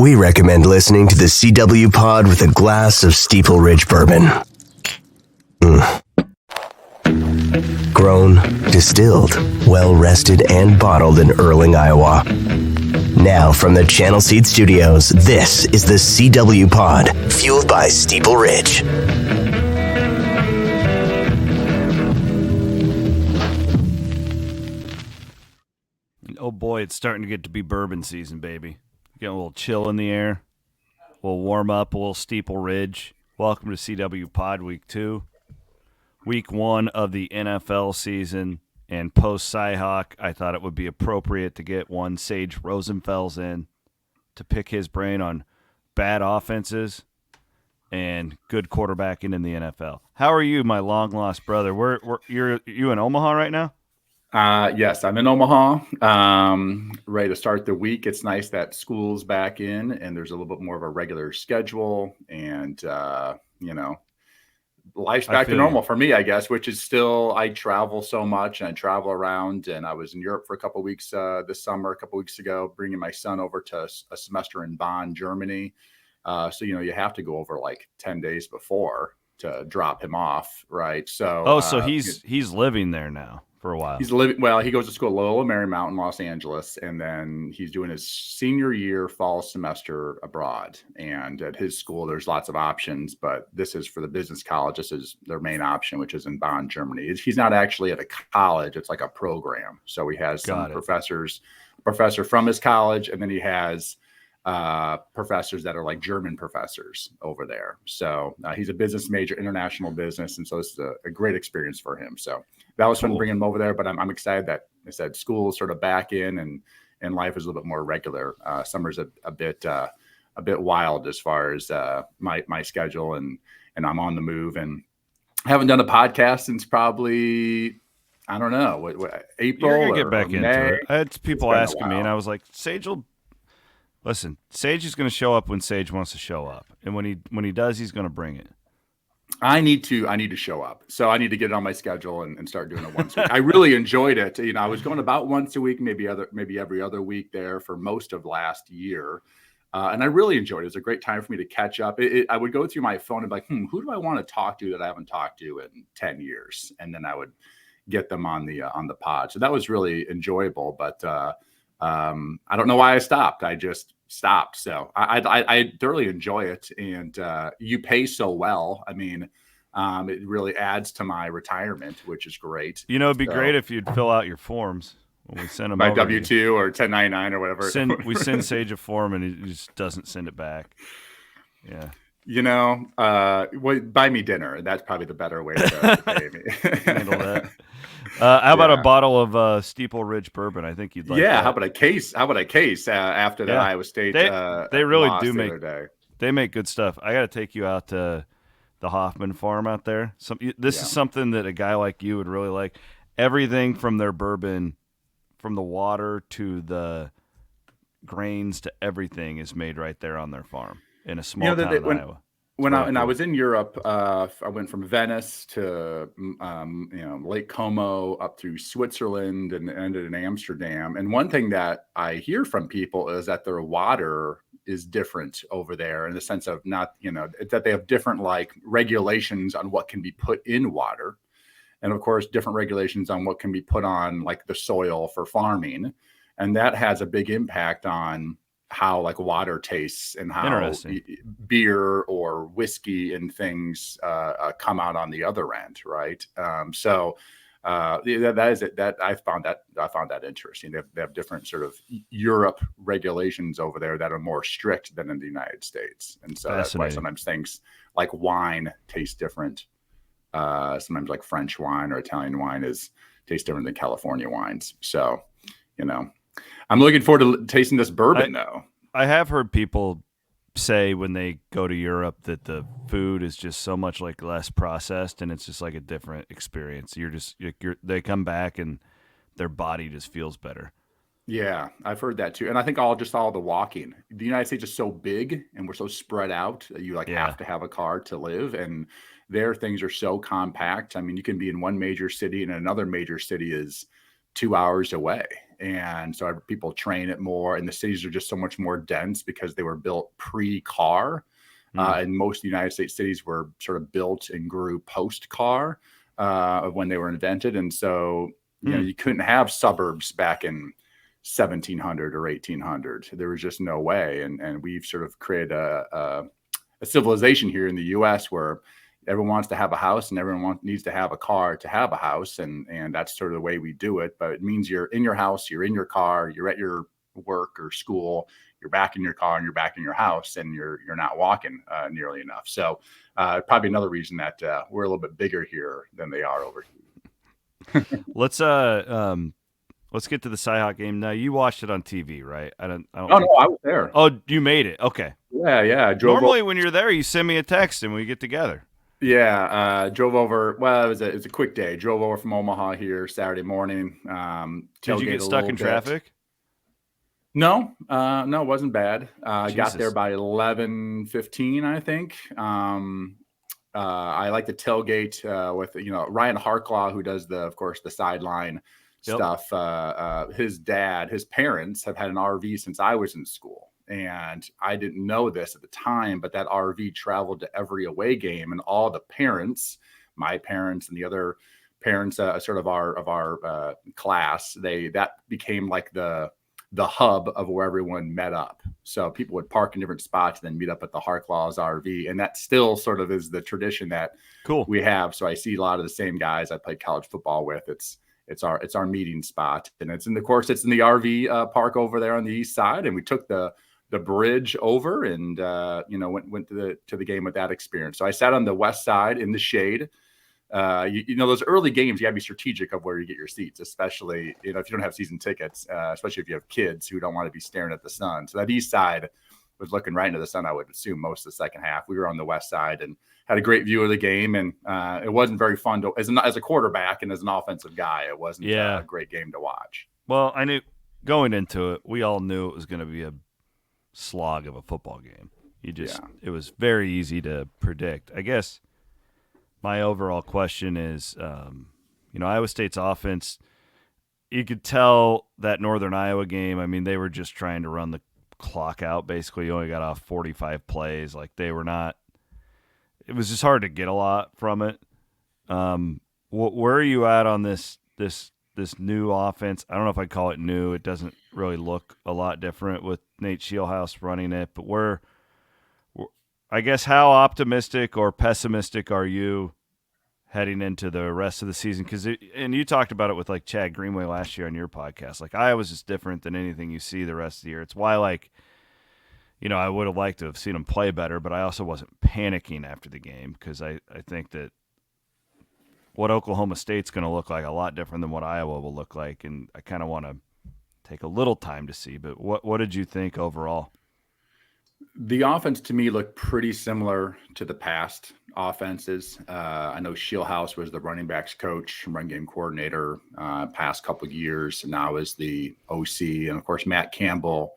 we recommend listening to the CW Pod with a glass of Steeple Ridge Bourbon. Grown, distilled, well-rested, and bottled in Erling, Iowa. Now from the Channel Seed Studios, this is the CW Pod, fueled by Steeple Ridge. Oh boy, it's starting to get to be bourbon season, baby. Getting a little chill in the air. We'll warm up, a little Steeple Ridge. Welcome to CW Pod Week 2. Week 1 of the NFL season. And post Cyhawk, I thought it would be appropriate to get one Sage Rosenfels in to pick his brain on bad offenses and good quarterbacking in the NFL. How are you, my long-lost brother? You in Omaha right now? Yes, I'm in Omaha, ready to start the week. It's nice that school's back in and there's a little bit more of a regular schedule and, life's back to normal for me, I guess, which is still, I travel so much and I travel around, and I was in Europe for a couple of weeks this summer, a couple of weeks ago, bringing my son over to a semester in Bonn, Germany. So, you have to go over like 10 days before to drop him off. Right. So, so he's living there now for a while. He goes to school at Loyola Marymount in Los Angeles, and then he's doing his senior year fall semester abroad. And at his school, there's lots of options, but this is for the business college. This is their main option, which is in Bonn, Germany. He's not actually at a college. It's like a program. So he has some professor from his college, and then he has professors that are like German professors over there. So he's a business major, international business. And so this is a great experience for him. So that was fun bringing him over there, but I'm excited that I said school is sort of back in and life is a little bit more regular. Summer's a bit wild as far as my schedule, and I'm on the move and haven't done a podcast since probably, I don't know, what April. You're gonna get back May. into it. I had people asking me, and I was like, Sage is going to show up when Sage wants to show up, and when he does, he's going to bring it. I need to show up. So I need to get it on my schedule and start doing it once a week. I really enjoyed it. I was going about once a week, maybe every other week there for most of last year. And I really enjoyed it. It was a great time for me to catch up. I would go through my phone and be like, who do I want to talk to that I haven't talked to in 10 years? And then I would get them on the pod. So that was really enjoyable, but I don't know why I stopped. I just stopped. So I thoroughly enjoy it. And you pay so well. I mean, it really adds to my retirement, which is great. It'd be great if you'd fill out your forms when we send them my over. W-2 or 1099 or whatever. We send Sage a form and he just doesn't send it back. Yeah. Buy me dinner. That's probably the better way to pay me. Handle that. How about a bottle of Steeple Ridge Bourbon? I think you'd like. Yeah. That. How about a case? After the Iowa State? They really do make. Day. They make good stuff. I got to take you out to the Hoffman farm out there. This is something that a guy like you would really like. Everything from their bourbon, from the water to the grains to everything, is made right there on their farm in a small town in Iowa. I was in Europe, I went from Venice to Lake Como up through Switzerland and ended in Amsterdam. And one thing that I hear from people is that their water is different over there in the sense of not, that they have different like regulations on what can be put in water. And of course, different regulations on what can be put on like the soil for farming. And that has a big impact on how like water tastes and how beer or whiskey and things come out on the other end, right? That is it. That I found that interesting. They have different sort of Europe regulations over there that are more strict than in the United States, and so that's why sometimes things like wine taste different. Sometimes like French wine or Italian wine tastes different than California wines. So, I'm looking forward to tasting this bourbon, though. I have heard people say when they go to Europe that the food is just so much like less processed, and it's just like a different experience. They come back and their body just feels better. Yeah, I've heard that too. And I think all the walking. The United States is so big and we're so spread out that you have to have a car to live. And there things are so compact. I mean, you can be in one major city and another major city is 2 hours away. And so people train it more, and the cities are just so much more dense because they were built pre-car. And most of the United States cities were sort of built and grew post-car when they were invented. And so, you couldn't have suburbs back in 1700 or 1800. There was just no way. And we've sort of created a civilization here in the U.S. where everyone wants to have a house and everyone needs to have a car to have a house. And that's sort of the way we do it. But it means you're in your house, you're in your car, you're at your work or school, you're back in your car and you're back in your house, and you're not walking nearly enough. So probably another reason that we're a little bit bigger here than they are over here. Let's get to the Cyhawk game. Now, you watched it on TV, right? I don't No, I was there. Oh, you made it. Okay. Yeah. Normally when you're there, you send me a text and we get together. Yeah, drove over. Well, it was a quick day. Drove over from Omaha here Saturday morning. Did you get stuck in traffic? No, it wasn't bad. Got there by 11:15, I think. I like the tailgate with Ryan Harklaw, who does of course the sideline stuff. His parents have had an RV since I was in school, and I didn't know this at the time, but that RV traveled to every away game, and all the parents, my parents and the other parents, sort of our class, that became like the hub of where everyone met up. So people would park in different spots and then meet up at the Harklaw's RV. And that still sort of is the tradition that we have. So I see a lot of the same guys I played college football with. It's our meeting spot. And it's in the RV park over there on the east side. And we took the bridge over and, went to the game with that experience. So I sat on the west side in the shade. Those early games, you gotta be strategic of where you get your seats, especially, if you don't have season tickets, especially if you have kids who don't want to be staring at the sun. So that east side was looking right into the sun, I would assume, most of the second half. We were on the west side and had a great view of the game. And it wasn't very fun as a quarterback and as an offensive guy, it wasn't a great game to watch. Well, I knew going into it, we all knew it was going to be a slog of a football game. It was very easy to predict. I guess my overall question is, Iowa State's offense, you could tell that Northern Iowa game, I mean, they were just trying to run the clock out. Basically, you only got off 45 plays. Like, they were not – it was just hard to get a lot from it. Where are you at on this new offense? I don't know if I'd call it new. It doesn't really look a lot different with Nate Scheelhaase running it. But I guess how optimistic or pessimistic are you heading into the rest of the season? And you talked about it with like Chad Greenway last year on your podcast. Like, Iowa's just different than anything you see the rest of the year. It's why, I would have liked to have seen them play better, but I also wasn't panicking after the game because I think that what Oklahoma State's going to look like a lot different than what Iowa will look like, and I kind of want to take a little time to see. But what did you think overall? The offense to me looked pretty similar to the past offenses. I know Scheelhaase was the running backs coach, run game coordinator past couple of years, and now is the OC. And of course, Matt Campbell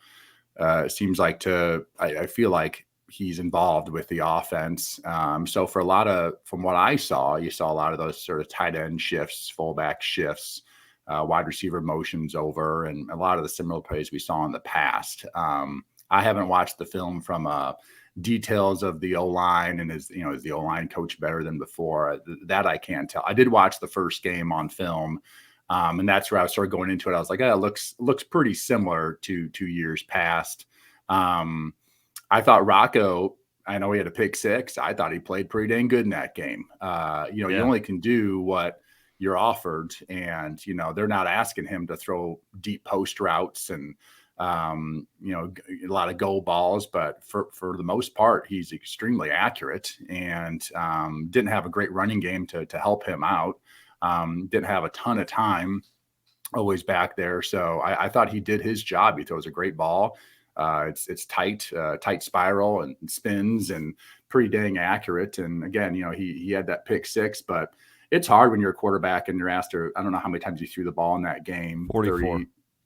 seems like I feel like he's involved with the offense. So from what I saw, you saw a lot of those sort of tight end shifts, fullback shifts, wide receiver motions over, and a lot of the similar plays we saw in the past. I haven't watched the film from details of the O-line and is the O-line coach better than before? That I can't tell. I did watch the first game on film, and that's where I started going into it. I was like, it looks pretty similar to 2 years past. I thought Rocco, I know he had a pick six. I thought he played pretty dang good in that game. You only can do what you're offered, and they're not asking him to throw deep post routes and a lot of goal balls, but for the most part, he's extremely accurate and didn't have a great running game to help him out. Didn't have a ton of time always back there. So I thought he did his job. He throws a great ball. It's tight spiral and spins and pretty dang accurate. And again, he had that pick six, but it's hard when you're a quarterback and you're asked to, I don't know how many times you threw the ball in that game.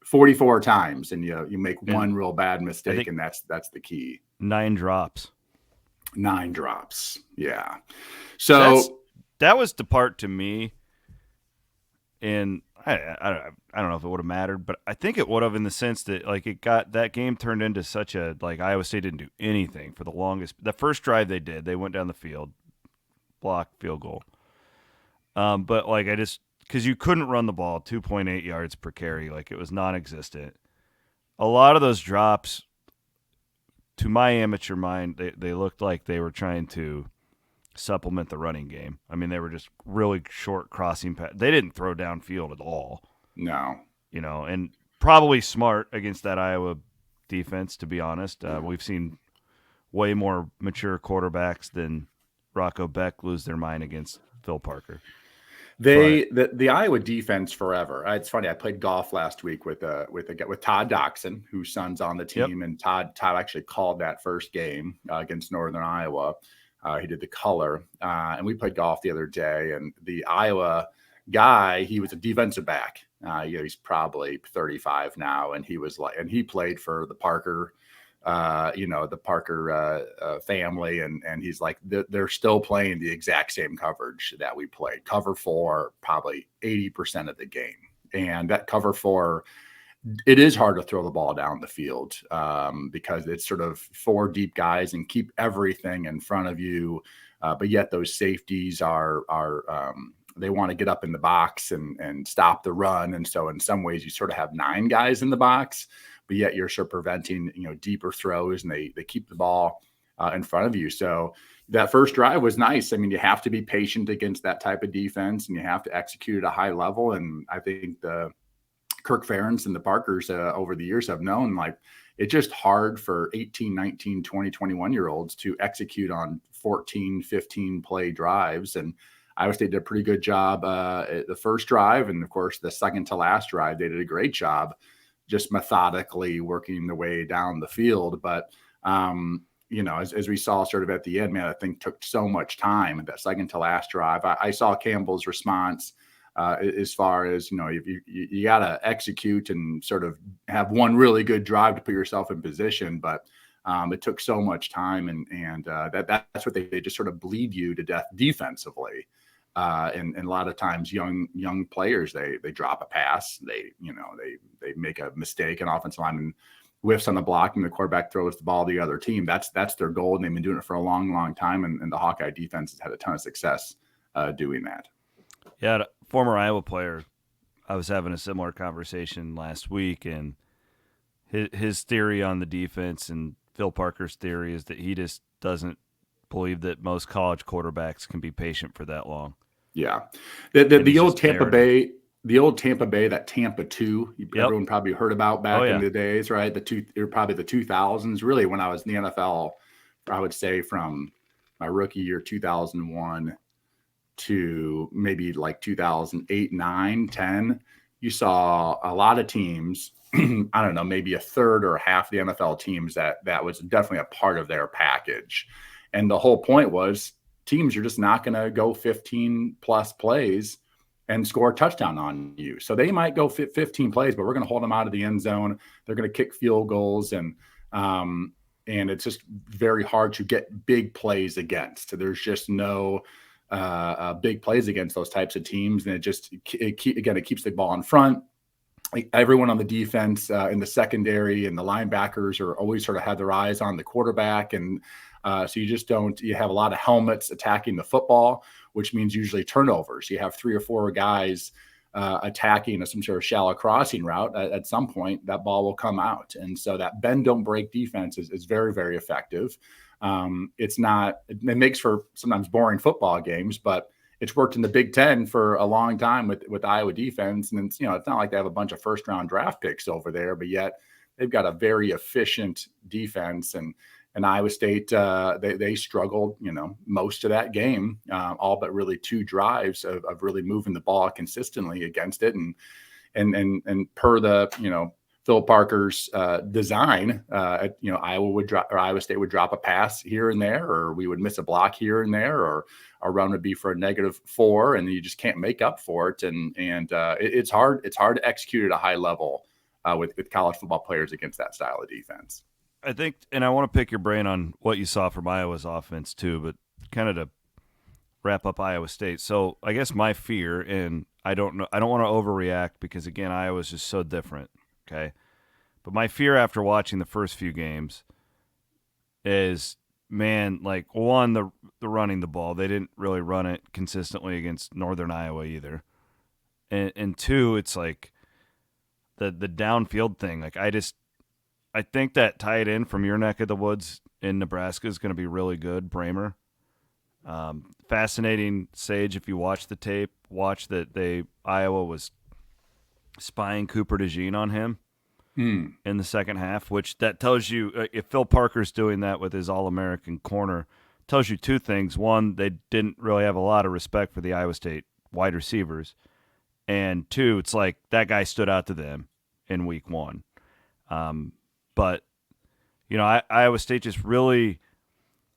44 times, and you make one real bad mistake, and that's the key. 9 drops. Yeah. So that was the part to me, and I don't know if it would have mattered, but I think it would have in the sense that like it got that game turned into such a like Iowa State didn't do anything for the longest. The first drive they went down the field, block, field goal. But like I just because you couldn't run the ball 2.8 yards per carry, like it was non-existent. A lot of those drops, to my amateur mind, they looked like they were trying to supplement the running game. I mean, they were just really short crossing pass. They didn't throw downfield at all. No. And probably smart against that Iowa defense, to be honest. We've seen way more mature quarterbacks than Rocco Beck lose their mind against Phil Parker. The Iowa defense forever. It's funny. I played golf last week with Todd Doxson, whose son's on the team, and Todd actually called that first game against Northern Iowa. He did the color, and we played golf the other day. And the Iowa guy, he was a defensive back. He's probably 35 now, and he played for the Parker, family, and he's like they're still playing the exact same coverage that we played. Cover 4, probably 80% of the game, and that cover 4. It is hard to throw the ball down the field because it's sort of 4 deep guys and keep everything in front of you. But yet those safeties are they want to get up in the box and stop the run. And so in some ways you sort of have 9 guys in the box, but yet you're sort of preventing, deeper throws, and they keep the ball in front of you. So that first drive was nice. I mean, you have to be patient against that type of defense, and you have to execute at a high level. And I think the Kirk Ferentz and the Parkers over the years have known, like, it's just hard for 18, 19, 20, 21-year-olds to execute on 14, 15 play drives. And Iowa State did a pretty good job at the first drive. And of course, the second to last drive, they did a great job just methodically working the way down the field. But, as we saw sort of at the end, man, I think took so much time at that second to last drive. I saw Campbell's response as far as, you got to execute and sort of have one really good drive to put yourself in position. But it took so much time, and that's what they just sort of bleed you to death defensively. And a lot of times young players, they drop a pass, they make a mistake, an offensive lineman whiffs on the block, and the quarterback throws the ball to the other team. That's their goal, and they've been doing it for a long, long time. And the Hawkeye defense has had a ton of success doing that. Yeah, a former Iowa player, I was having a similar conversation last week, and his theory on the defense and Phil Parker's theory is that he just doesn't believe that most college quarterbacks can be patient for that long. Yeah. The old Tampa Bay, that Tampa 2, everyone probably heard about back in the days, right? Probably the 2000s, really, when I was in the NFL, I would say from my rookie year, 2001, to maybe like 2008, 9, 10, you saw a lot of teams, I don't know, maybe a third or half the NFL teams that was definitely a part of their package. And the whole point was teams are just not going to go 15 plus plays and score a touchdown on you. So they might go 15 plays, but we're going to hold them out of the end zone. They're going to kick field goals, and it's just very hard to get big plays against. There's just no big plays against those types of teams. And it keeps the ball in front. Everyone on the defense in the secondary and the linebackers are always sort of have their eyes on the quarterback. And so you have a lot of helmets attacking the football, which means usually turnovers. You have 3 or 4 guys attacking some sort of shallow crossing route. At some point, that ball will come out. And so that bend, don't break defense is very, very effective. It makes for sometimes boring football games, but it's worked in the Big Ten for a long time with Iowa defense. And it's not like they have a bunch of first round draft picks over there, but yet they've got a very efficient defense. And Iowa State, they struggled, most of that game, all but really 2 drives of really moving the ball consistently against it. And per the, Phil Parker's design, Iowa State would drop a pass here and there, or we would miss a block here and there, or our run would be for a -4, and you just can't make up for it. And it's hard. It's hard to execute at a high level with college football players against that style of defense. I think, and I want to pick your brain on what you saw from Iowa's offense too, but kind of to wrap up Iowa State. So I guess my fear, and I don't know. I don't want to overreact because, again, Iowa's just so different, okay? But my fear after watching the first few games is, man, like, one, the running the ball. They didn't really run it consistently against Northern Iowa either. And two, it's like the downfield thing. Like, I think that tight end from your neck of the woods in Nebraska is going to be really good, Bramer. Fascinating, Sage, if you watch the tape, watch that Iowa was spying Cooper DeJean on him in the second half, which that tells you, if Phil Parker's doing that with his All-American corner, tells you two things. One, they didn't really have a lot of respect for the Iowa State wide receivers. And two, it's like that guy stood out to them in week one. But, Iowa State just really –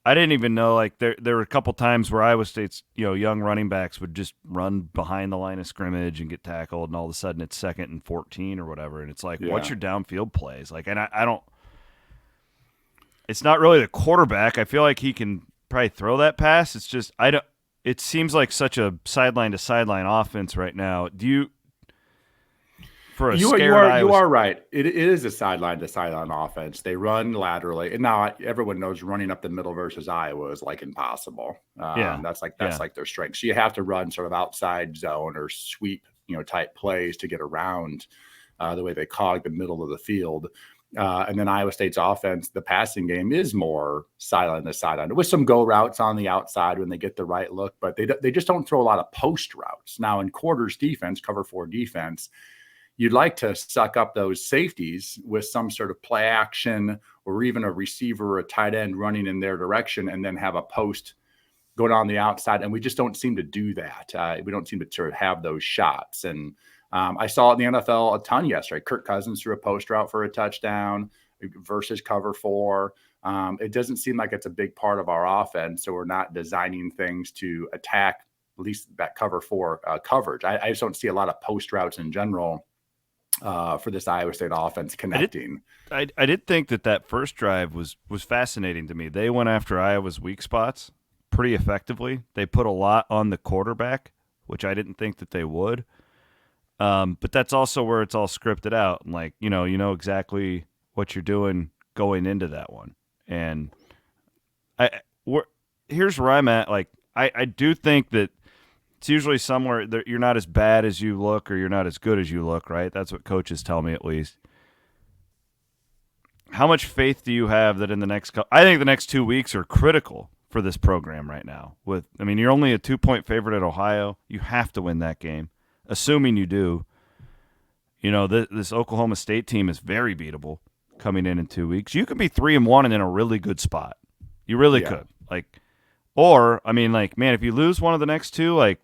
I didn't even know, like, there were a couple times where Iowa State's, young running backs would just run behind the line of scrimmage and get tackled, and all of a sudden it's 2nd and 14 or whatever, and it's like, what's your downfield plays? Like, and I don't – it's not really the quarterback. I feel like he can probably throw that pass. It's just it seems like such a sideline-to-sideline offense right now. Do you – for a you Iowa are right. It is a sideline to sideline offense. They run laterally, and now everyone knows running up the middle versus Iowa is like impossible. That's like their strength. So you have to run sort of outside zone or sweep, type plays to get around the way they cog the middle of the field. And then Iowa State's offense, the passing game is more sideline to sideline with some go routes on the outside when they get the right look, but they just don't throw a lot of post routes. Now in quarters defense, cover 4 defense, you'd like to suck up those safeties with some sort of play action or even a receiver or a tight end running in their direction and then have a post go down the outside. And we just don't seem to do that. We don't seem to sort of have those shots. And I saw it in the NFL a ton yesterday. Kirk Cousins threw a post route for a touchdown versus cover 4. It doesn't seem like it's a big part of our offense. So we're not designing things to attack at least that cover 4 coverage. I just don't see a lot of post routes in general for this Iowa State offense connecting. I did think that first drive was fascinating to me. They went after Iowa's weak spots pretty effectively. They put a lot on the quarterback, which I didn't think that they would. But that's also where it's all scripted out. And like, you know exactly what you're doing going into that one. And here's where I'm at. Like, I do think that it's usually somewhere that you're not as bad as you look or you're not as good as you look, right? That's what coaches tell me, at least. How much faith do you have that in the next – I think the next 2 weeks are critical for this program right now. You're only a 2-point favorite at Ohio. You have to win that game, assuming you do. This Oklahoma State team is very beatable coming in 2 weeks. You could be 3-1 and in a really good spot. You really could. Man, if you lose one of the next two,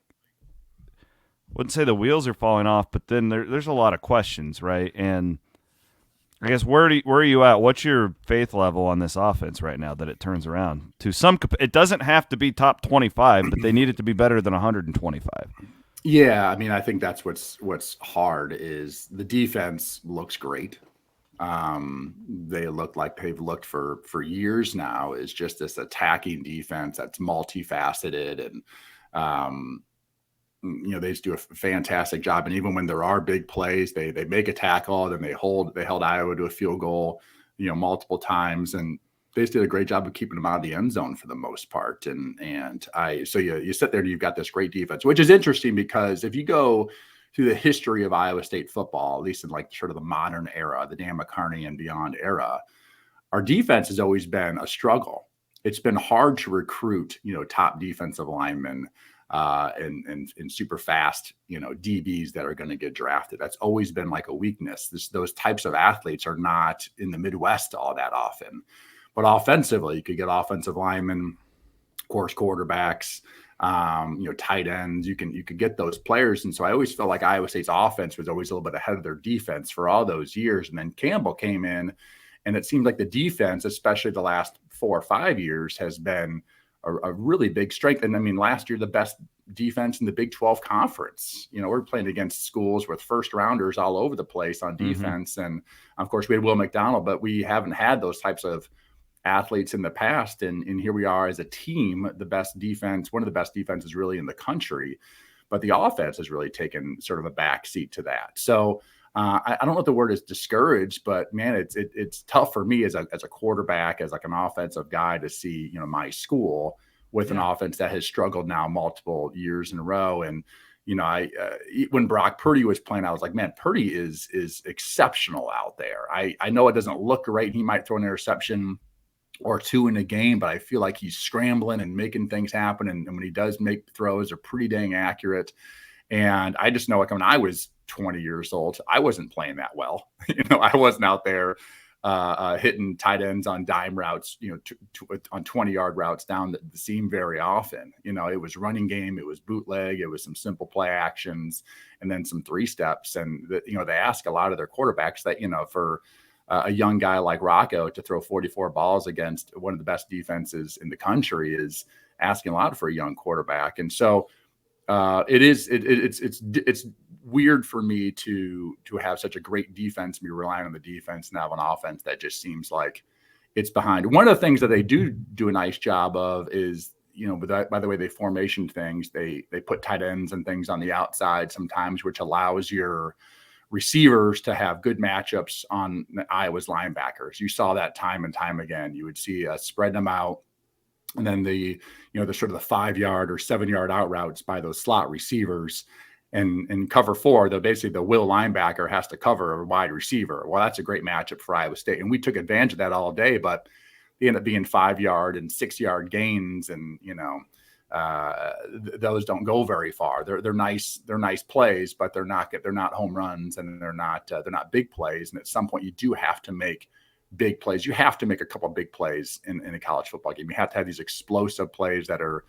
wouldn't say the wheels are falling off, but then there's a lot of questions, right? And I guess where are you at? What's your faith level on this offense right now that it turns around to some? It doesn't have to be top 25, but they need it to be better than 125. Yeah, I think that's what's hard is the defense looks great. They look like they've looked for years now. Is just this attacking defense that's multifaceted and. They just do a fantastic job. And even when there are big plays, they make a tackle, then they held Iowa to a field goal, multiple times. And they just did a great job of keeping them out of the end zone for the most part. So you sit there and you've got this great defense, which is interesting because if you go through the history of Iowa State football, at least in like sort of the modern era, the Dan McCarney and beyond era, our defense has always been a struggle. It's been hard to recruit, top defensive linemen, and super fast, DBs that are going to get drafted. That's always been like a weakness. Those types of athletes are not in the Midwest all that often. But offensively, you could get offensive linemen, of course, quarterbacks, tight ends. You could get those players. And so I always felt like Iowa State's offense was always a little bit ahead of their defense for all those years. And then Campbell came in, and it seemed like the defense, especially the last 4 or 5 years, has been a really big strength. And last year, the best defense in the Big 12 conference. We're playing against schools with first rounders all over the place on defense. Mm-hmm. And of course we had Will McDonald, but we haven't had those types of athletes in the past. And here we are as a team, one of the best defenses really in the country. but the offense has really taken sort of a back seat to that. So I don't know if the word is discouraged, but man, it's tough for me as a quarterback, as like an offensive guy, to see, you know, my school with an offense that has struggled now multiple years in a row. And, you know, when Brock Purdy was playing, I was like, man, Purdy is exceptional out there. I know it doesn't look great. He might throw an interception or two in a game, but I feel like he's scrambling and making things happen. And when he does make throws, they're pretty dang accurate. And I just know, like, when I was 20 years old, I wasn't playing that well. You know, I wasn't out there hitting tight ends on dime routes, you know, on 20-yard routes down the seam very often. You know, it was running game, it was bootleg, it was some simple play actions, and then some 3-steps. And, you know, they ask a lot of their quarterbacks that, you know, for a young guy like Rocco to throw 44 balls against one of the best defenses in the country is asking a lot for a young quarterback. And so it's weird for me to have such a great defense, be relying on the defense, and have an offense that just seems like it's behind. One of the things that they do a nice job of is, you know, by the way, they formation things, they put tight ends and things on the outside sometimes, which allows your receivers to have good matchups on Iowa's linebackers. You saw that time and time again. You would see spread them out. And then the sort of the 5-yard or 7-yard out routes by those slot receivers, and in cover 4, the will linebacker has to cover a wide receiver. Well, that's a great matchup for Iowa State. And we took advantage of that all day, but they end up being 5-yard and 6-yard gains. And, you know, those don't go very far. They're nice plays, but they're not home runs, and they're not big plays. And at some point you do have to make big plays. You have to make a couple of big plays in a college football game. You have to have these explosive plays that are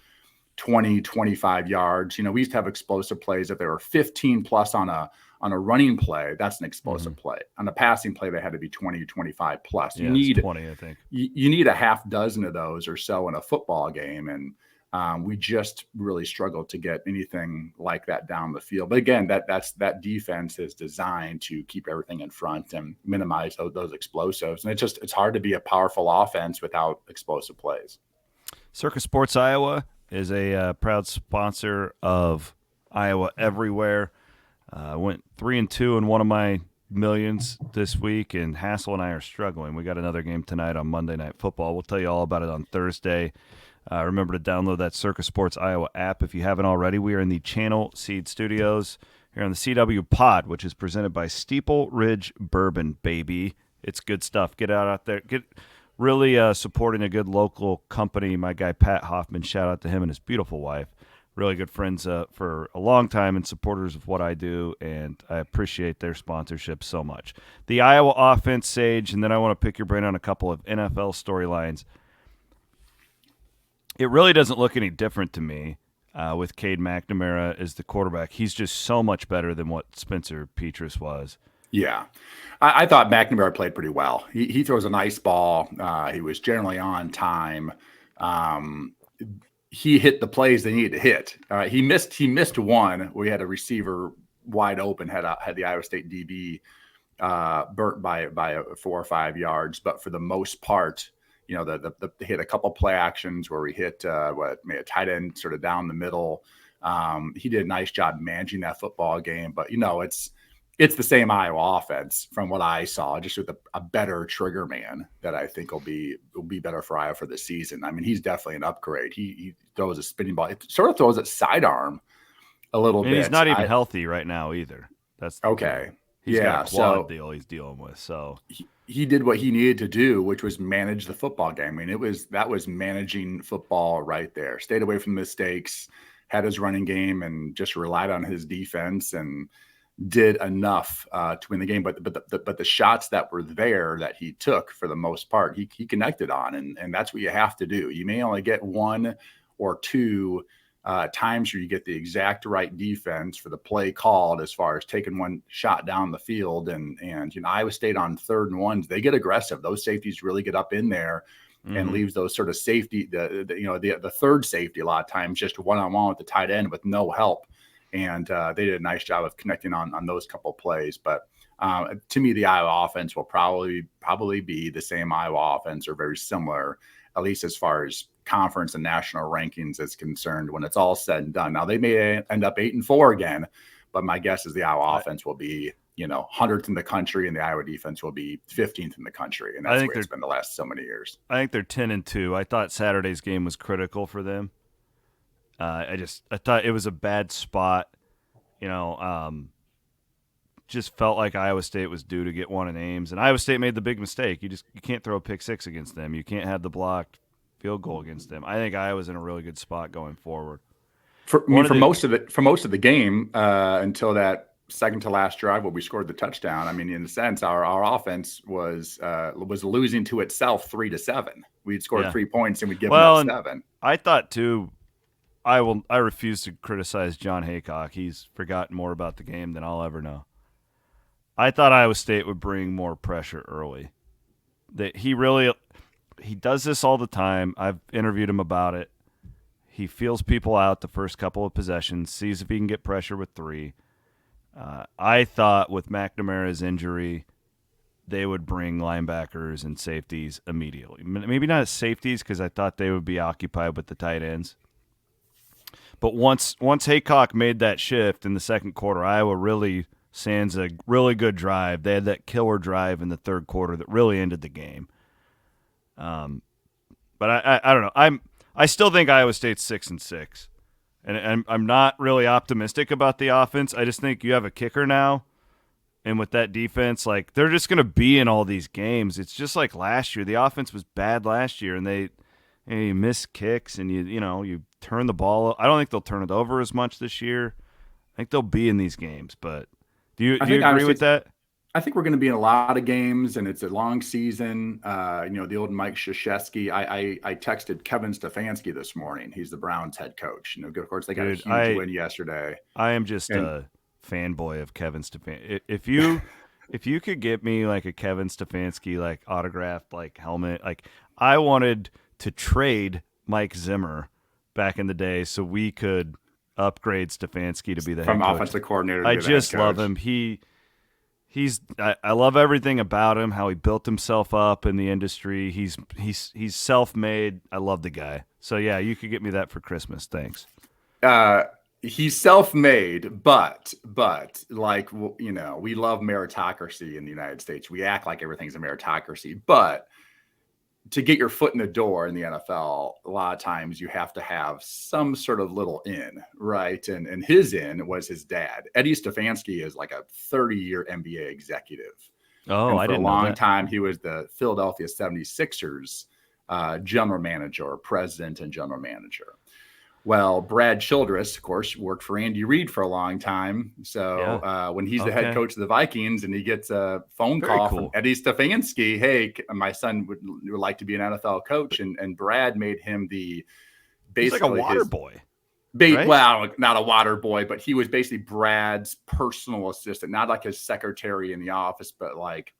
20, 25 yards. You know, we used to have explosive plays that there were 15 plus on a running play. That's an explosive play. On a passing play, they had to be 20, 25 plus. You need 20, I think. You need a half dozen of those or so in a football game. And we just really struggled to get anything like that down the field. But again, that defense is designed to keep everything in front and minimize those explosives. And it's hard to be a powerful offense without explosive plays. Circus Sports Iowa is a proud sponsor of Iowa Everywhere. Went 3-2 in one of my millions this week, and Hassel and I are struggling. We got another game tonight on Monday Night Football. We'll tell you all about it on Thursday. Remember to download that Circus Sports Iowa app if you haven't already. We are in the Channel Seed Studios here on the CW Pod, which is presented by Steeple Ridge Bourbon, baby. It's good stuff. Get out there. Get really supporting a good local company. My guy Pat Hoffman, shout out to him and his beautiful wife. Really good friends for a long time and supporters of what I do, and I appreciate their sponsorship so much. The Iowa offense, Sage, and then I want to pick your brain on a couple of NFL storylines. It really doesn't look any different to me with Cade McNamara as the quarterback. He's just so much better than what Spencer Petras was. Yeah. I thought McNamara played pretty well. He throws a nice ball. He was generally on time. He hit the plays they needed to hit. He missed one. We had a receiver wide open, had the Iowa State DB burnt by 4 or 5 yards. But for the most part, you know, they hit a couple play actions where we hit made a tight end sort of down the middle. He did a nice job managing that football game. But, you know, it's the same Iowa offense from what I saw, just with a better trigger man that I think will be better for Iowa for the season. I mean, he's definitely an upgrade. He throws a spinning ball. It sort of throws it sidearm a little bit. He's not even healthy right now either. That's okay. He's got a quad deal he's dealing with. So he did what he needed to do, which was manage the football game. I mean, that was managing football right there. Stayed away from mistakes, had his running game, and just relied on his defense and did enough to win the game. But the shots that were there that he took, for the most part, he connected on, and that's what you have to do. You may only get 1 or 2 times where you get the exact right defense for the play called as far as taking one shot down the field. And you know, Iowa State on 3rd and 1s, they get aggressive. Those safeties really get up in there and leaves those sort of safety, the third safety a lot of times just one-on-one with the tight end with no help. And they did a nice job of connecting on those couple of plays. But to me, the Iowa offense will probably be the same Iowa offense or very similar, at least as far as conference and national rankings is concerned when it's all said and done. Now they may end up 8-4 again, but my guess is the Iowa offense will be, 100th in the country, and the Iowa defense will be 15th in the country. And that's the way it's been the last so many years. I think they're 10-2. I thought Saturday's game was critical for them. I thought it was a bad spot. Just felt like Iowa State was due to get one in Ames, and Iowa State made the big mistake. You can't throw a pick six against them. You can't have the blocked field goal against them. I think Iowa's in a really good spot going forward. For most of the game until that second to last drive where we scored the touchdown. I mean, in a sense, our offense was losing to itself 3-7. We'd scored 3 points and we'd give them 7. I thought too. I refuse to criticize John Haycock. He's forgotten more about the game than I'll ever know. I thought Iowa State would bring more pressure early. That he does this all the time. I've interviewed him about it. He feels people out the first couple of possessions, sees if he can get pressure with 3. I thought with McNamara's injury, they would bring linebackers and safeties immediately. Maybe not as safeties because I thought they would be occupied with the tight ends. But once Haycock made that shift in the second quarter, Iowa really sans a really good drive. They had that killer drive in the third quarter that really ended the game. But I don't know. I still think Iowa State's 6-6. And I'm not really optimistic about the offense. I just think you have a kicker now, and with that defense, like they're just going to be in all these games. It's just like last year. The offense was bad last year, and you miss kicks, and you turn the ball. I don't think they'll turn it over as much this year. I think they'll be in these games. But do you agree with that? I think we're going to be in a lot of games, and it's a long season. The old Mike Krzyzewski. I texted Kevin Stefanski this morning. He's the Browns head coach. Of course, they got a huge win yesterday. I am just a fanboy of Kevin Stefanski. If you could get me like a Kevin Stefanski like autographed like helmet, like I wanted to trade Mike Zimmer back in the day so we could upgrade Stefanski to be the head coach. From offensive coordinator. I just love him. I love everything about him, how he built himself up in the industry. He's self-made. I love the guy. So, yeah, you could get me that for Christmas. Thanks. He's self-made, but like, we love meritocracy in the United States. We act like everything's a meritocracy. But to get your foot in the door in the NFL, a lot of times you have to have some sort of little in, right? And his in was his dad. Eddie Stefanski is like a 30-year NBA executive. Oh, I didn't know that. For a long time, he was the Philadelphia 76ers general manager, or president and general manager. Well, Brad Childress, of course, worked for Andy Reid for a long time. So when he's the head coach of the Vikings and he gets a phone call from Eddie Stefanski, hey, my son would like to be an NFL coach. And Brad made him he's like a water boy. Right? Well, not a water boy, but he was basically Brad's personal assistant, not like his secretary in the office, but like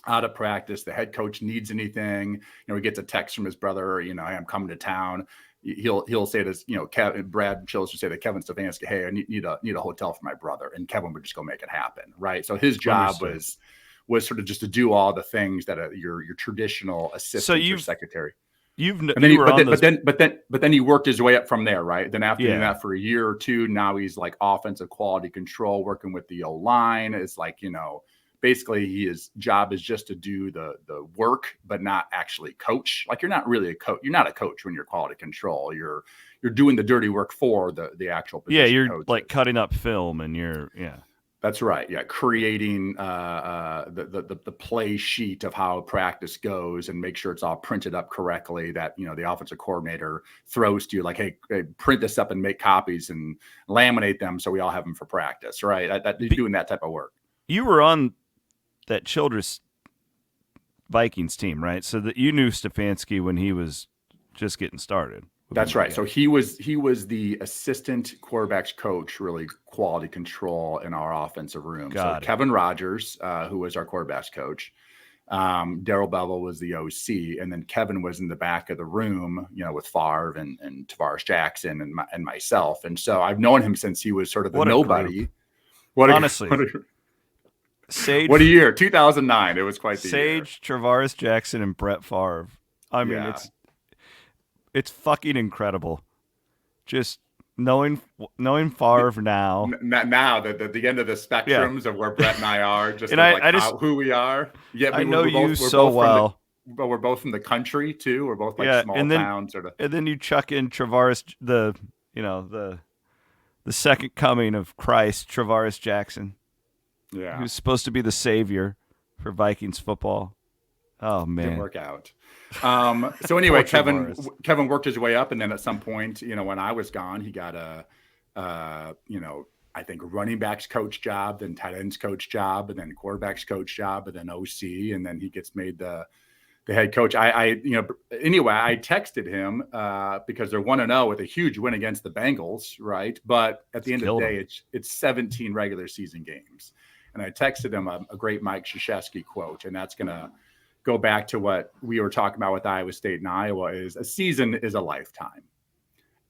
out of practice. The head coach needs anything. He gets a text from his brother, hey, I'm coming to town. He'll say this, Brad Childress would say to Kevin Stefanski, hey, I need a hotel for my brother. And Kevin would just go make it happen. Right. So his job was sort of just to do all the things that your traditional assistant or secretary. But then he worked his way up from there. Right. Then after doing that for a year or two, now he's like offensive quality control, working with the O-line. It's like, basically his job is just to do the work, but not actually coach. Like you're not really a coach. You're not a coach when you're quality control. You're doing the dirty work for the actual position. Yeah, you're coaches. Like cutting up film and That's right. Yeah, creating the play sheet of how practice goes and make sure it's all printed up correctly. That the offensive coordinator throws to you like, hey, print this up and make copies and laminate them so we all have them for practice. Right? Doing that type of work. You were on that Childress Vikings team, right? So that you knew Stefanski when he was just getting started. That's right. So he was the assistant quarterbacks coach, really quality control in our offensive room. Kevin Rogers, who was our quarterbacks coach, Darrell Bevel was the OC, and then Kevin was in the back of the room, with Favre and Tavares Jackson and myself. And so I've known him since he was sort of a nobody. Honestly. Sage, what a year, 2009. It was quite the year. Sage, Tavares Jackson, and Brett Favre. I mean, It's fucking incredible. Just knowing Favre now. Now the end of the spectrums of where Brett and I are, just And of like who we are. Yeah, I know you so well. But we're both from the country too. We're both like small towns sort of. And then you chuck in Travaris, the second coming of Christ, Travaris Jackson. Yeah, who's supposed to be the savior for Vikings football. Oh man, didn't work out. So anyway, Kevin worked his way up, and then at some point, when I was gone, he got I think running backs coach job, then tight ends coach job, and then quarterbacks coach job, and then OC, and then he gets made the head coach. Anyway, I texted him because they're 1-0 with a huge win against the Bengals, right? But at the end of the day, it's 17 regular season games. And I texted him a great Mike Krzyzewski quote, and that's going to go back to what we were talking about with Iowa State and Iowa is a season is a lifetime.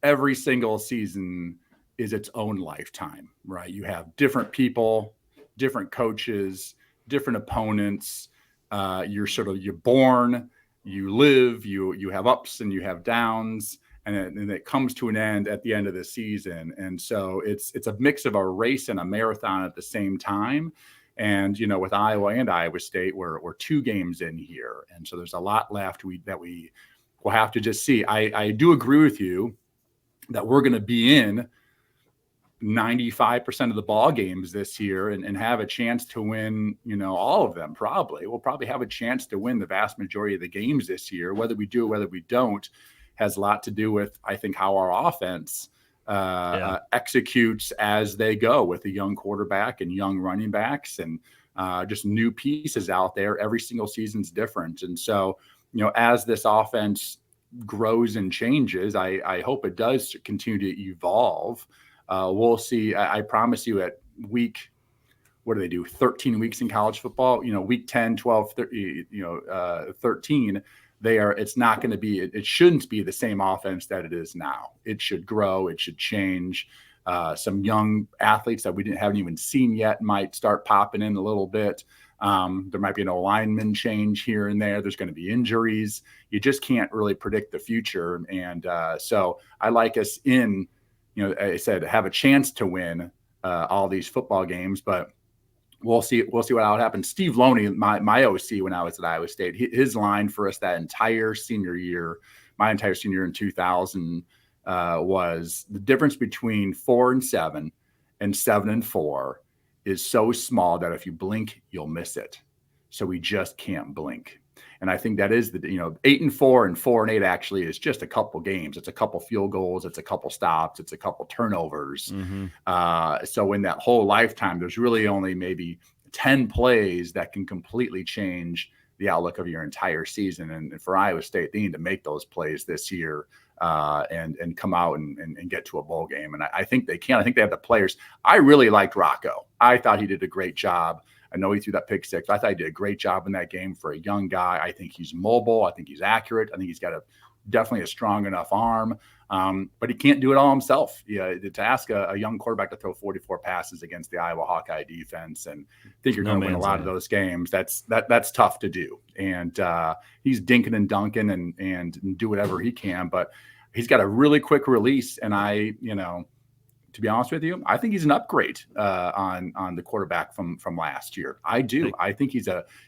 Every single season is its own lifetime, right? You have different people, different coaches, different opponents. You're born, you live, you have ups and you have downs, and it comes to an end at the end of the season. And so it's a mix of a race and a marathon at the same time. And, with Iowa and Iowa State, we're 2 games in here. And so there's a lot left that we will have to just see. I do agree with you that we're going to be in 95% of the ball games this year and have a chance to win, all of them. We'll probably have a chance to win the vast majority of the games this year. Whether we do or whether we don't has a lot to do with, I think, how our offense executes as they go with a young quarterback and young running backs and just new pieces out there. Every single season's different. And so, as this offense grows and changes, I hope it does continue to evolve. We'll see. I promise you at week, what do they do? 13 weeks in college football, week 10, 12, 13, it's not going to be, it shouldn't be the same offense that it is now. It should grow. It should change. Some young athletes that we haven't even seen yet might start popping in a little bit. There might be an lineman change here and there. There's going to be injuries. You just can't really predict the future. And so I like us in, I said, have a chance to win all these football games, but we'll see what happens. Steve Loney, my OC when I was at Iowa State, his line for us that entire senior year, my entire senior year in 2000, was the difference between 4-7 and 7-4 is so small that if you blink, you'll miss it. So we just can't blink. And I think that is 8-4 and 4-8 actually is just a couple games. It's a couple field goals. It's a couple stops. It's a couple turnovers. Mm-hmm. So in that whole lifetime, there's really only maybe 10 plays that can completely change the outlook of your entire season. And for Iowa State, they need to make those plays this year and come out and get to a bowl game. And I think they can. I think they have the players. I really liked Rocco. I thought he did a great job. I know he threw that pick 6. I thought he did a great job in that game for a young guy. I think he's mobile. I think he's accurate. I think he's got definitely a strong enough arm, but he can't do it all himself. To ask a young quarterback to throw 44 passes against the Iowa Hawkeye defense and think you're going to win a lot of those games, that's tough to do. And he's dinking and dunking and do whatever he can, but he's got a really quick release. And to be honest with you, I think he's an upgrade on the quarterback from last year. I do. I think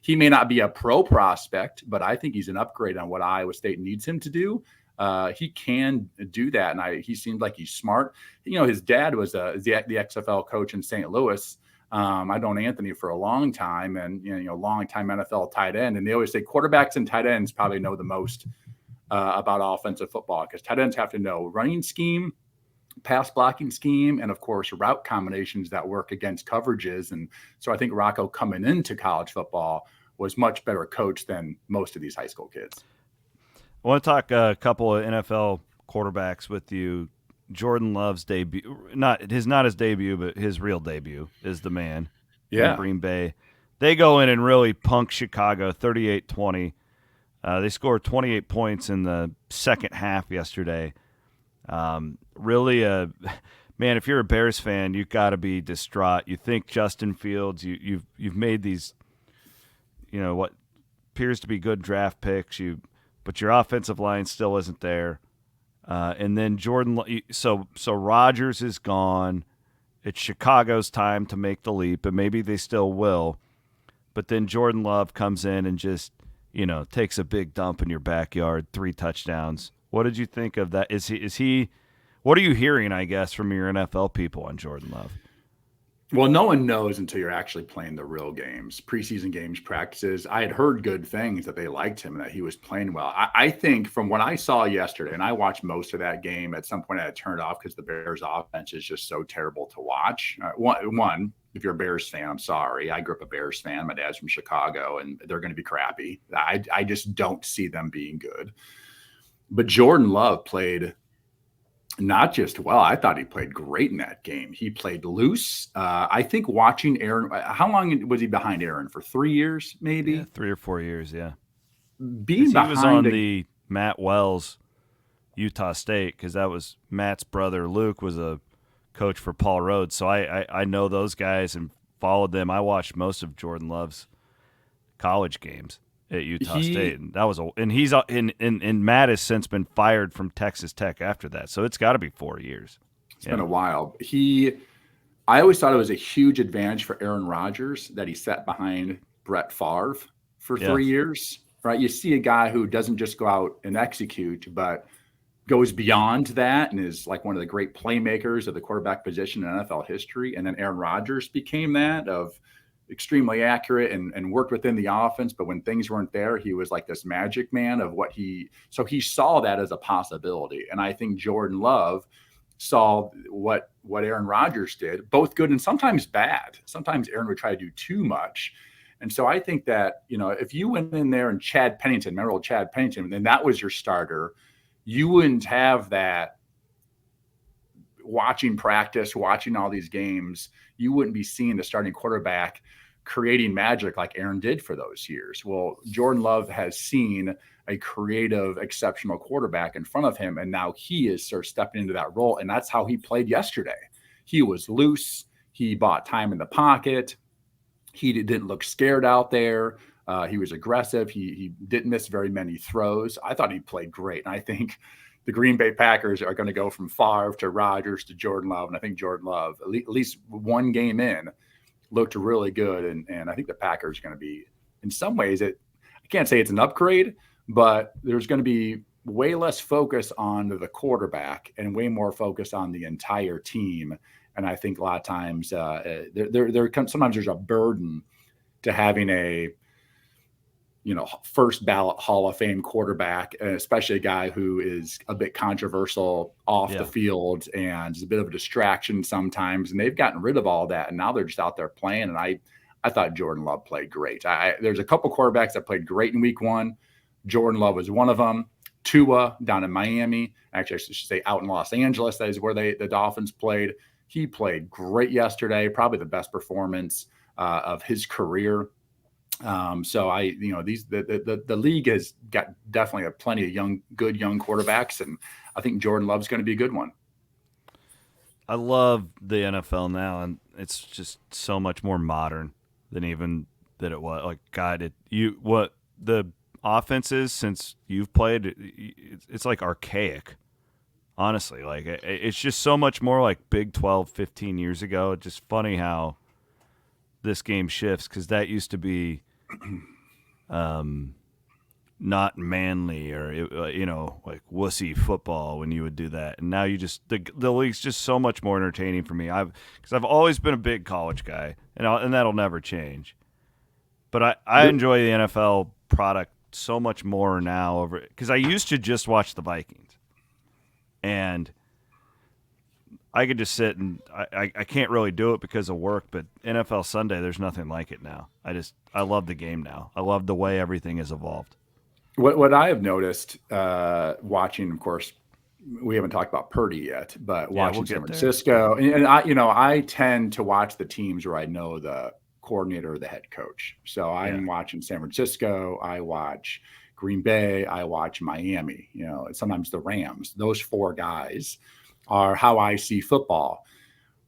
he may not be a pro prospect, but I think he's an upgrade on what Iowa State needs him to do. He can do that, and he seems like he's smart. His dad was the XFL coach in St. Louis. I've known Anthony for a long time, and long-time NFL tight end. And they always say quarterbacks and tight ends probably know the most about offensive football because tight ends have to know running scheme, pass blocking scheme, and of course route combinations that work against coverages. And so I think Rocco coming into college football was much better coached than most of these high school kids. I want to talk a couple of NFL quarterbacks with you. Jordan Love's debut, not his debut, but his real debut is the man. In Green Bay. They go in and really punk Chicago 38-20. They scored 28 points in the second half yesterday. Really, man, if you're a Bears fan, you've got to be distraught. You think Justin Fields, you've made these, what appears to be good draft picks, but your offensive line still isn't there. And then so Rodgers is gone. It's Chicago's time to make the leap, and maybe they still will. But then Jordan Love comes in and just, takes a big dump in your backyard, 3 touchdowns. What did you think of that? Is he what are you hearing, I guess, from your NFL people on Jordan Love? Well, no one knows until you're actually playing the real games, preseason games, practices. I had heard good things that they liked him and that he was playing well. I think from what I saw yesterday, and I watched most of that game, at some point I had turned off because the Bears offense is just so terrible to watch. One, if you're a Bears fan, I'm sorry. I grew up a Bears fan. My dad's from Chicago, and they're going to be crappy. I just don't see them being good. But Jordan Love played not just well, I thought he played great in that game. He played loose. I think watching Aaron, how long was he behind Aaron? For 3 years, maybe? Yeah, 3 or 4 years, yeah. He was on the Matt Wells Utah State, because that was Matt's brother Luke was a coach for Paul Rhodes. So I know those guys and followed them. I watched most of Jordan Love's college games at Utah State, and he's and Matt has since been fired from Texas Tech after that, so it's got to be 4 years. It's been a while. I always thought it was a huge advantage for Aaron Rodgers that he sat behind Brett Favre for 3 years. Right? You see a guy who doesn't just go out and execute, but goes beyond that and is like one of the great playmakers of the quarterback position in NFL history. And then Aaron Rodgers became that, of extremely accurate and worked within the offense. But when things weren't there, he was like this magic man of so he saw that as a possibility. And I think Jordan Love saw what Aaron Rodgers did, both good and sometimes bad. Sometimes Aaron would try to do too much. And so I think that, if you went in there and Chad Pennington, remember old Chad Pennington, and that was your starter, you wouldn't have that watching practice, watching all these games. You wouldn't be seeing the starting quarterback creating magic like Aaron did for those years. Well, Jordan Love has seen a creative, exceptional quarterback in front of him, and now he is sort of stepping into that role, and that's how he played yesterday. He was loose. He bought time in the pocket. He didn't look scared out there. He was aggressive. He didn't miss very many throws. I thought he played great, and I think the Green Bay Packers are going to go from Favre to Rodgers to Jordan Love. And I think Jordan Love, at least one game in, looked really good. And I think the Packers are going to be, in some ways, I can't say it's an upgrade, but there's going to be way less focus on the quarterback and way more focus on the entire team. And I think a lot of times sometimes there's a burden to having a first ballot Hall of Fame quarterback, especially a guy who is a bit controversial off the field and is a bit of a distraction sometimes. And they've gotten rid of all that. And now they're just out there playing. And I thought Jordan Love played great. There's a couple quarterbacks that played great in week 1. Jordan Love was one of them. Tua down in Miami, actually I should say out in Los Angeles, that is where the Dolphins played. He played great yesterday, probably the best performance of his career. So the league has got definitely plenty of good young quarterbacks, and I think Jordan Love's going to be a good one. I love the NFL now, and it's just so much more modern than even that it was. Like, God, what the offenses since you've played, it's like archaic. Honestly, like it's just so much more like Big 12 15 years ago. It's just funny how this game shifts, because that used to be not manly or like wussy football when you would do that, and now you just the league's just so much more entertaining for me. Because I've always been a big college guy, and that'll never change. But I enjoy the NFL product so much more now because I used to just watch the Vikings. And I could just sit and I can't really do it because of work, but NFL Sunday, there's nothing like it now. I love the game now. I love the way everything has evolved. What I have noticed watching, of course, we haven't talked about Purdy yet, but watching San Francisco, and I tend to watch the teams where I know the coordinator or the head coach. So I'm watching San Francisco. I watch Green Bay, I watch Miami, sometimes the Rams. Those 4 guys are how I see football.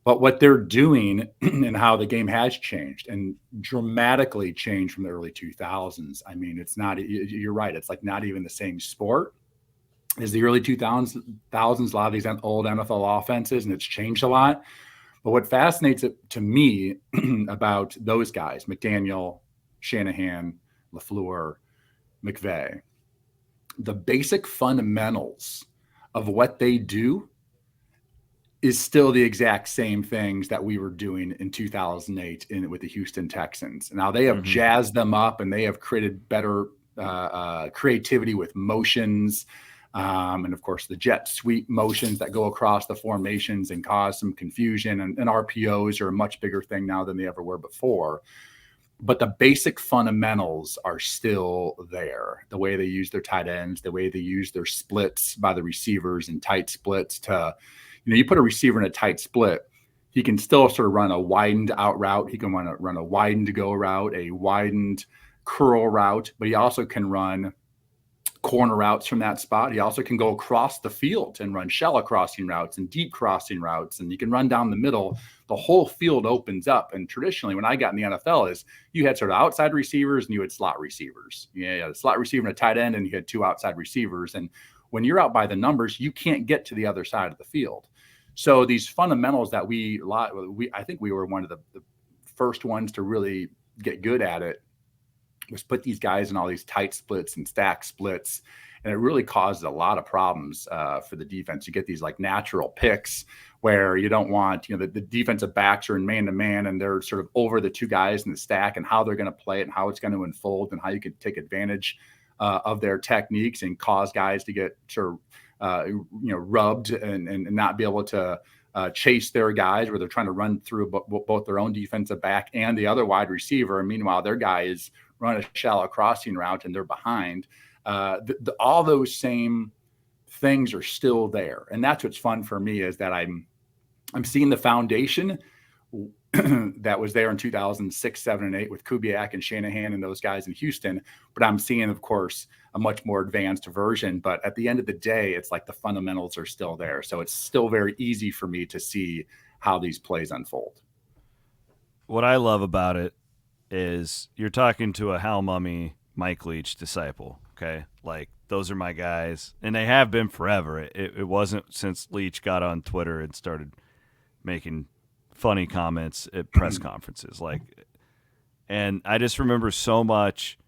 But what they're doing and how the game has changed and dramatically changed from the early 2000s. I mean, it's not, you're right. It's like not even the same sport. is the early 2000s, a lot of these old NFL offenses, and it's changed a lot. But what fascinates it to me about those guys, McDaniel, Shanahan, LaFleur, McVay, the basic fundamentals of what they do is still the exact same things that we were doing in 2008 with the Houston Texans. Now they have jazzed them up, and they have created better creativity with motions. And of course, the jet sweep motions that go across the formations and cause some confusion. And RPOs are a much bigger thing now than they ever were before. But the basic fundamentals are still there. The way they use their tight ends, the way they use their splits by the receivers and tight splits to, you put a receiver in a tight split, he can still sort of run a widened out route. He can run a widened go route, a widened curl route, but he also can run corner routes from that spot. He also can go across the field and run shallow crossing routes and deep crossing routes, and you can run down the middle. The whole field opens up. And traditionally, when I got in the NFL, is you had sort of outside receivers and you had slot receivers. You had a slot receiver and a tight end, and you had two outside receivers. And when you're out by the numbers, you can't get to the other side of the field. So these fundamentals that I think we were one of the first ones to really get good at it, was put these guys in all these tight splits and stack splits. And it really causes a lot of problems for the defense. You get these like natural picks where you don't want, the defensive backs are in man-to-man, and they're sort of over the two guys in the stack, and how they're going to play it and how it's going to unfold and how you could take advantage of their techniques and cause guys to get sort of, rubbed and not be able to chase their guys, where they're trying to run through both their own defensive back and the other wide receiver. And meanwhile, their guy is run a shallow crossing route and they're behind. All those same things are still there. And that's what's fun for me, is that I'm seeing the foundation that was there in 2006, 7, and 8 with Kubiak and Shanahan and those guys in Houston. But I'm seeing, of course, a much more advanced version. But at the end of the day, it's like the fundamentals are still there. So it's still very easy for me to see how these plays unfold. What I love about it is you're talking to a Hal Mummy, Mike Leach disciple, okay? Like, those are my guys, and they have been forever. It wasn't since Leach got on Twitter and started making funny comments at press conferences. And I just remember so much,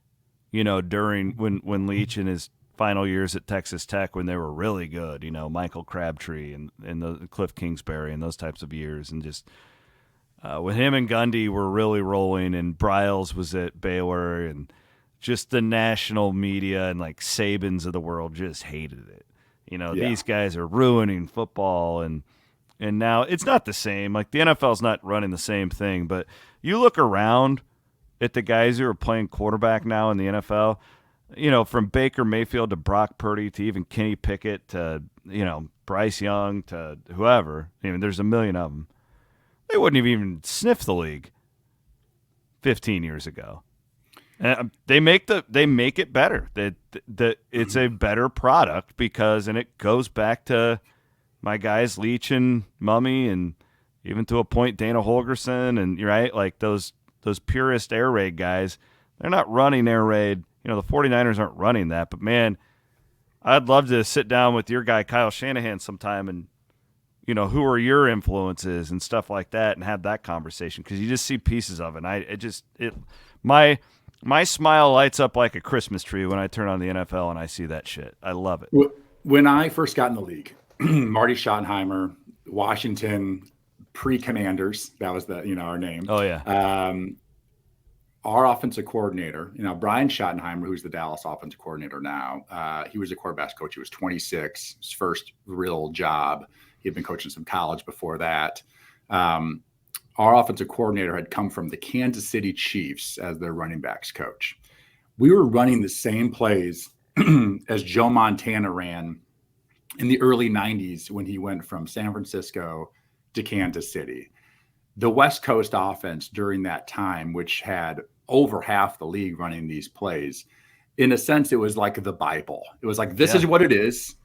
during when Leach in his final years at Texas Tech, when they were really good, Michael Crabtree and the Cliff Kingsbury and those types of years, and just when him and Gundy were really rolling, and Bryles was at Baylor, and just the national media and like Sabans of the world just hated it. These guys are ruining football, and now it's not the same. Like, the NFL's not running the same thing, but you look around at the guys who are playing quarterback now in the NFL, from Baker Mayfield to Brock Purdy to even Kenny Pickett to, Bryce Young to whoever. There's a million of them. They wouldn't have even sniffed the league 15 years ago. They make it better. That it's a better product because, and it goes back to my guys Leach and Mummy, and even to a point Dana Holgerson, and you're right, like those purist air raid guys. They're not running air raid. The 49ers aren't running that. But man, I'd love to sit down with your guy Kyle Shanahan sometime, and who are your influences and stuff like that, and have that conversation, because you just see pieces of it. My smile lights up like a Christmas tree when I turn on the NFL and I see that shit. I love it. When I first got in the league, Marty Schottenheimer, Washington pre-Commanders, that was our name. Oh yeah. Our offensive coordinator, Brian Schottenheimer, who's the Dallas offensive coordinator now, he was a quarterbacks coach. He was 26, his first real job. He had been coaching some college before that. Our offensive coordinator had come from the Kansas City Chiefs as their running backs coach. We were running the same plays as Joe Montana ran in the early 90s when he went from San Francisco to Kansas City. The West Coast offense during that time, which had over half the league running these plays, in a sense, it was like the Bible. It was like, this is what it is.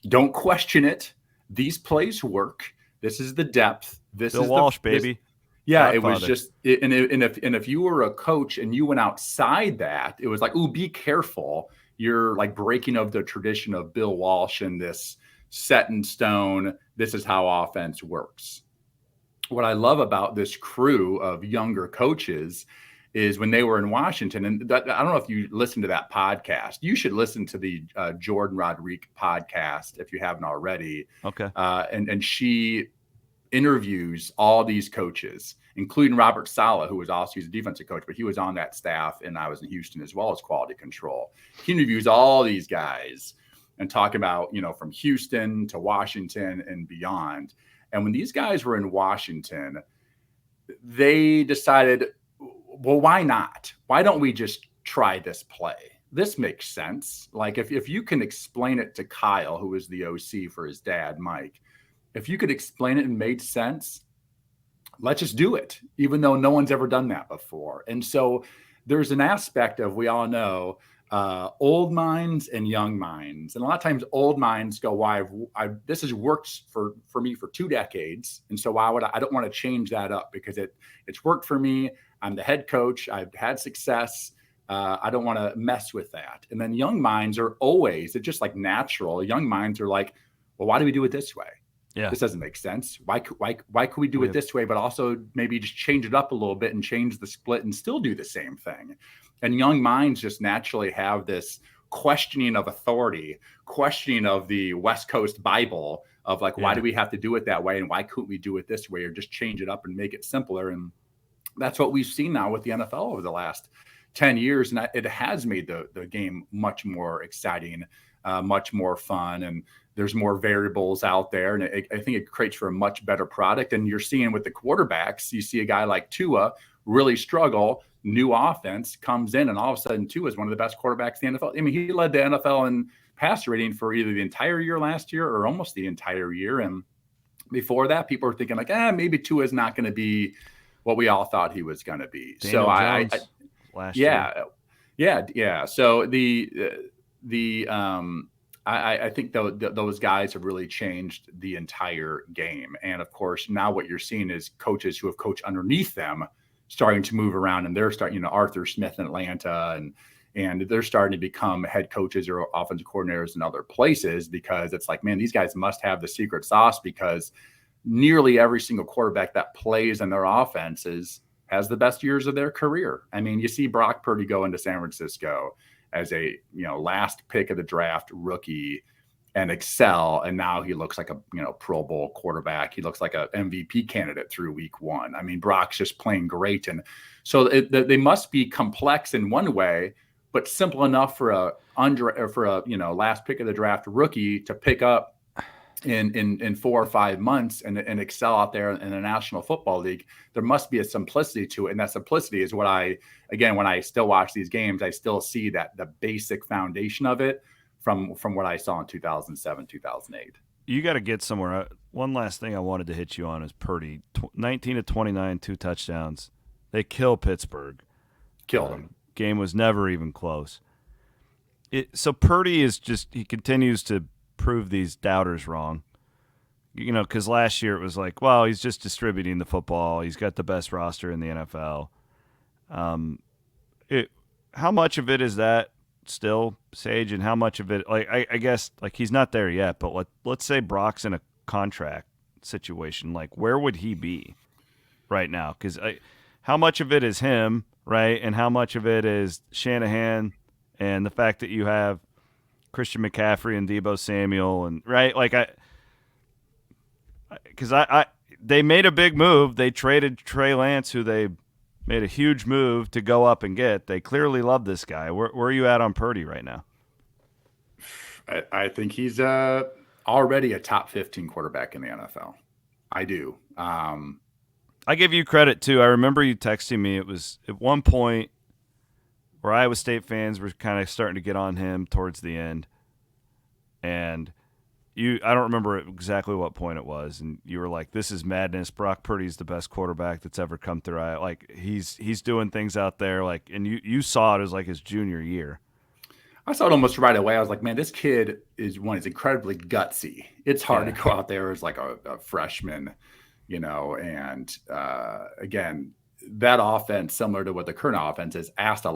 Don't question it. These plays work. This is the depth. This Bill is Walsh, baby. Yeah, it was just, and if you were a coach and you went outside that, it was like, ooh, be careful. you're like breaking of the tradition of Bill Walsh and this set in stone, this is how offense works. What I love about this crew of younger coaches is when they were in Washington, and I don't know if you listen to that podcast. You should listen to the Jordan Rodriguez podcast if you haven't already. Okay. And she interviews all these coaches, including Robert Saleh, who was also, he's a defensive coach, but he was on that staff, and I was in Houston as well as quality control. He interviews all these guys and talk about, from Houston to Washington and beyond. And when these guys were in Washington, they decided, well, why not? Why don't we just try this play? This makes sense. Like if you can explain it to Kyle, who was the OC for his dad, Mike, if you could explain it and made sense, let's just do it, even though no one's ever done that before. And so there's an aspect of, we all know, old minds and young minds. And a lot of times old minds go, why this has worked for me for 2 decades. And so why would I don't want to change that up, because it's worked for me. I'm the head coach. I've had success. I don't want to mess with that. And then young minds are always, it's just like natural. Young minds are like, well, why do we do it this way? Yeah. This doesn't make sense. Why could we do it this way, but also maybe just change it up a little bit and change the split and still do the same thing? And young minds just naturally have this questioning of authority, questioning of the West Coast Bible of like, why do we have to do it that way? And why couldn't we do it this way, or just change it up and make it simpler? And that's what we've seen now with the NFL over the last 10 years. And it has made the game much more exciting, much more fun. And there's more variables out there. And I think it creates for a much better product. And you're seeing with the quarterbacks, you see a guy like Tua really struggle, new offense comes in, and all of a sudden Tua is one of the best quarterbacks in the NFL. I mean, he led the NFL in passer rating for either the entire year last year or almost the entire year. And before that, people were thinking like, maybe Tua is not going to be what we all thought he was going to be. Daniel Jones last year. Yeah. So I think those guys have really changed the entire game. And of course, now what you're seeing is coaches who have coached underneath them starting to move around, and they're starting, Arthur Smith in Atlanta, and they're starting to become head coaches or offensive coordinators in other places, because it's like, man, these guys must have the secret sauce, because nearly every single quarterback that plays in their offenses has the best years of their career. I mean, you see Brock Purdy go into San Francisco as a last pick of the draft rookie and excel, and now he looks like a Pro Bowl quarterback. He looks like a MVP candidate through week 1. I mean, Brock's just playing great, and so they must be complex in one way, but simple enough for a last pick of the draft rookie to pick up in 4 or 5 months and excel out there in the National Football League. There must be a simplicity to it. And that simplicity is what when I still watch these games, I still see that the basic foundation of it from what I saw in 2007, 2008. You got to get somewhere. One last thing I wanted to hit you on is Purdy. 19 to 29, 2 touchdowns. They kill Pittsburgh. Killed them. Game was never even close. So Purdy he continues to prove these doubters wrong, because last year it was like, well, he's just distributing the football. He's got the best roster in the NFL. How much of it is that still, Sage, and how much of it, like, I guess, like, he's not there yet, but let's say Brock's in a contract situation, like, where would he be right now? Because how much of it is him, right, and how much of it is Shanahan and the fact that you have Christian McCaffrey and Deebo Samuel, and right, like they made a big move. They traded Trey Lance, who they made a huge move to go up and get. They clearly love this guy. Where are you at on Purdy right now? I think he's already a top 15 quarterback in the NFL. I do. I give you credit too. I remember you texting me. It was at one point where Iowa State fans were kind of starting to get on him towards the end. And I don't remember exactly what point it was, and you were like, this is madness. Brock Purdy's the best quarterback that's ever come through. Like, he's doing things out there, like, and you saw it as like his junior year. I saw it almost right away. I was like, man, this kid is incredibly gutsy. It's hard to go out there as like a freshman, and again, that offense, similar to what the current offense is, asked a